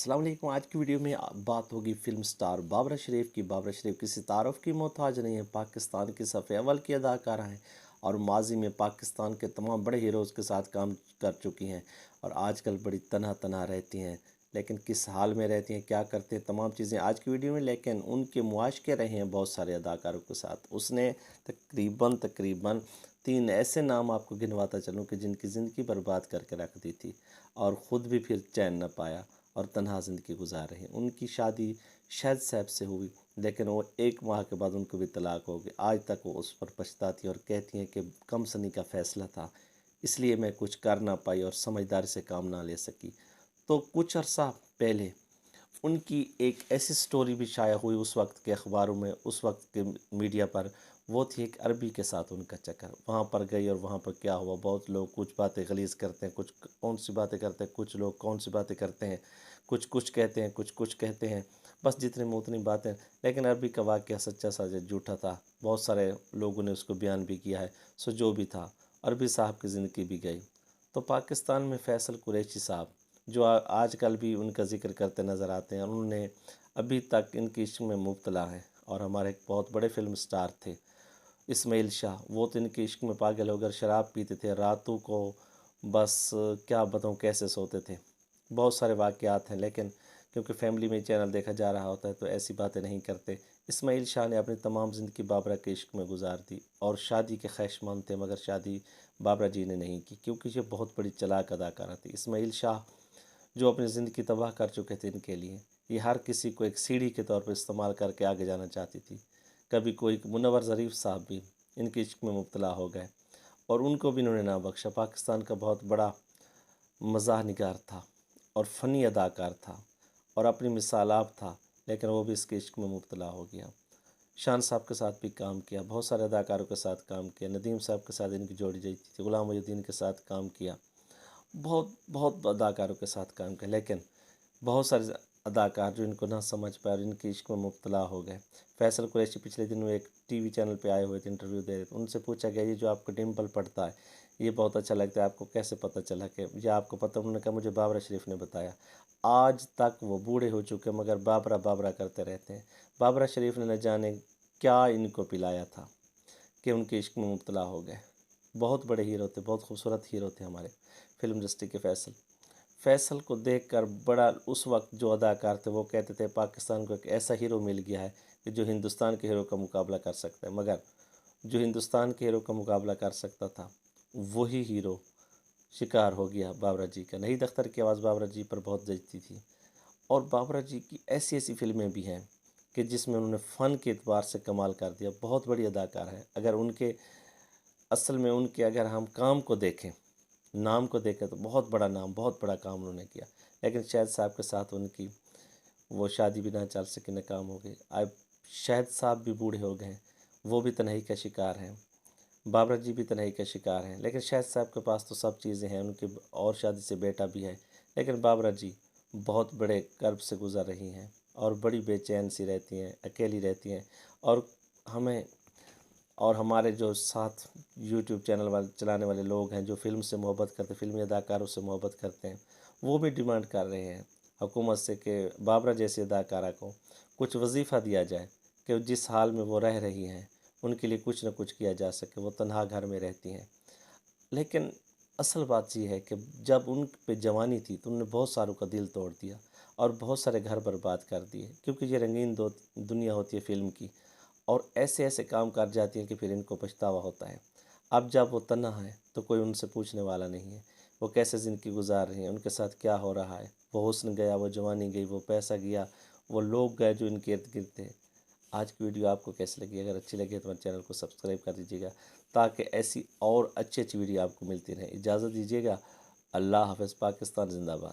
अस्सलाम वालेकुम। आज की वीडियो में बात होगी फिल्म स्टार बाबरा शरीफ की। बाबरा शरीफ किसी तारुफ की मोहताज नहीं है, पाकिस्तान की सफ़े अव्वल की अदाकारा हैं और माजी में पाकिस्तान के तमाम बड़े हीरोज़ के साथ काम कर चुकी हैं और आजकल बड़ी तनहा तनहा रहती हैं। लेकिन किस हाल में रहती हैं, क्या करते हैं, तमाम चीज़ें आज की वीडियो में। लेकिन उनके मुआशके रहे हैं बहुत सारे अदाकारों के साथ। उसने तकरीबन 3 ऐसे नाम आपको गिनवाता चलूँ कि जिनकी ज़िंदगी बर्बाद करके रख दी थी और ख़ुद भी फिर चैन न पाया और तन्हा ज़िंदगी गुजार रहे हैं। उनकी शादी शाहिद साहब से हुई, लेकिन वो 1 माह के बाद उनको भी तलाक हो गई। आज तक वो उस पर पछताती और कहती हैं कि कम सनी का फ़ैसला था, इसलिए मैं कुछ कर ना पाई और समझदारी से काम ना ले सकी। तो कुछ अरसा पहले उनकी एक ऐसी स्टोरी भी शाया हुई उस वक्त के अखबारों में, उस वक्त के मीडिया पर। वो थी एक अरबी के साथ उनका चक्कर। वहाँ पर गई और वहाँ पर क्या हुआ, बहुत लोग कुछ बातें गलीज़ करते हैं, कुछ कौन सी बातें करते हैं, कुछ लोग कौन सी बातें करते हैं, कुछ कुछ कहते हैं, कुछ कुछ कहते हैं, बस जितने में उतनी बातें। लेकिन अरबी का वाक़या सच्चा साजा झूठा था। बहुत सारे लोगों ने उसको बयान भी किया है। सो जो भी था, अरबी साहब की ज़िंदगी भी गई। तो पाकिस्तान में फ़ैसल कुरैशी साहब, जो आजकल भी उनका ज़िक्र करते नज़र आते हैं, उन्होंने अभी तक इनकी इश्क में मुब्तला हैं। और हमारे एक बहुत बड़े फ़िल्म स्टार थे इस्माइल शाह, वो तो इनके इश्क में पागल होकर शराब पीते थे, रातों को बस क्या बताऊँ कैसे सोते थे। बहुत सारे वाक़यात हैं, लेकिन क्योंकि फैमिली में चैनल देखा जा रहा होता है तो ऐसी बातें नहीं करते। इस्माइल शाह ने अपनी तमाम ज़िंदगी बाबरा के इश्क में गुजार दी और शादी के ख्वाहिशमंद थे, मगर शादी बाबरा जी ने नहीं की, क्योंकि ये बहुत बड़ी चालाक अदाकारा थी। इस्माइल शाह जो अपनी ज़िंदगी तबाह कर चुके थे इनके लिए, ये हर किसी को एक सीढ़ी के तौर पर इस्तेमाल करके आगे जाना चाहती थी। कभी कोई मुनव्वर ज़रीफ़ साहब भी इनके इश्क में मुब्तला हो गए और उनको भी इन्होंने ना बख्शा। पाकिस्तान का बहुत बड़ा मज़ाह निगार था और फ़नी अदाकार था और अपनी मिसाल आप था, लेकिन वो भी इसके इश्क में मुब्तला हो गया। शान साहब के साथ भी काम किया, बहुत सारे अदाकारों के साथ काम किया, नदीम साहब के साथ इनकी जोड़ी जई थी, ग़ुलाम मोइनुद्दीन के साथ काम किया, बहुत बहुत अदाकारों के साथ काम किया। लेकिन बहुत सारे अदाकार जो इनको ना समझ पाए और इनके इश्क में मुब्तला हो गए। फ़ैसल कुरैशी पिछले दिनों एक टीवी चैनल पे आए हुए थे, इंटरव्यू दे रहे थे। उनसे पूछा गया, ये जो आपको डिम्पल पड़ता है ये बहुत अच्छा लगता है, आपको कैसे पता चला कि ये आपको पता? उन्होंने कहा, मुझे बाबरा शरीफ ने बताया। आज तक वो बूढ़े हो चुके मगर बाबरा बाबरा करते रहते हैं। बाबरा शरीफ ने न जाने क्या इनको पिलाया था कि उनके इश्क में मुब्तला हो गए। बहुत बड़े हीरो थे, बहुत खूबसूरत हीरो थे हमारे फिल्म इंडस्ट्री के फ़ैसल को देखकर बड़ा उस वक्त जो अदाकार थे वो कहते थे पाकिस्तान को एक ऐसा हीरो मिल गया है कि जो हिंदुस्तान के हीरो का मुकाबला कर सकता है। मगर जो हिंदुस्तान के हीरो का मुकाबला कर सकता था वही हीरो शिकार हो गया बाबरा जी का। नहीद अख्तर की आवाज़ बाबरा जी पर बहुत जचती थी और बाबरा जी की ऐसी ऐसी फ़िल्में भी हैं कि जिसमें उन्होंने फ़न के एतबार से कमाल कर दिया। बहुत बड़ी अदाकार है। अगर उनके असल में उनके अगर हम काम को देखें, नाम को देखें, तो बहुत बड़ा नाम, बहुत बड़ा काम उन्होंने किया। लेकिन शाहिद साहब के साथ उनकी वो शादी भी ना चल सकी, नाकाम हो गई। अब शाहिद साहब भी बूढ़े हो गए हैं, वो भी तन्हाई का शिकार हैं। बाबरा जी भी तन्हाई का शिकार हैं। लेकिन शाहिद साहब के पास तो सब चीज़ें हैं, उनके और शादी से बेटा भी है। लेकिन बाबरा जी बहुत बड़े कर्ब से गुज़र रही हैं और बड़ी बेचैन सी रहती हैं, अकेली रहती हैं। और हमें और हमारे जो साथ यूट्यूब चैनल वाले चलाने वाले लोग हैं, जो फ़िल्म से मोहब्बत करते हैं, फ़िल्मी अदाकारों से मोहब्बत करते हैं, वो भी डिमांड कर रहे हैं हुकूमत से कि बाबरा जैसी अदाकारा को कुछ वजीफ़ा दिया जाए कि जिस हाल में वो रह रही हैं उनके लिए कुछ न कुछ किया जा सके। वो तनहा घर में रहती हैं। लेकिन असल बात ये है कि जब उन पे जवानी थी तो उन्होंने बहुत सारों का दिल तोड़ दिया और बहुत सारे घर बर्बाद कर दिए, क्योंकि ये रंगीन दुनिया होती है फ़िल्म की और ऐसे ऐसे काम कर जाती हैं कि फिर इनको पछतावा होता है। अब जब वो तन्हा है तो कोई उनसे पूछने वाला नहीं है वो कैसे ज़िंदगी गुजार रही हैं, उनके साथ क्या हो रहा है। वो हुस्न गया, वो जवानी गई, वो पैसा गया, वो लोग गए जो इनके इर्द गिर्द थे। आज की वीडियो आपको कैसी लगी? अगर अच्छी लगी तो हमारे चैनल को सब्सक्राइब कर दीजिएगा ताकि ऐसी और अच्छी अच्छी वीडियो आपको मिलती रहे। इजाज़त दीजिएगा। अल्लाह हाफ़िज़। पाकिस्तान ज़िंदाबाद।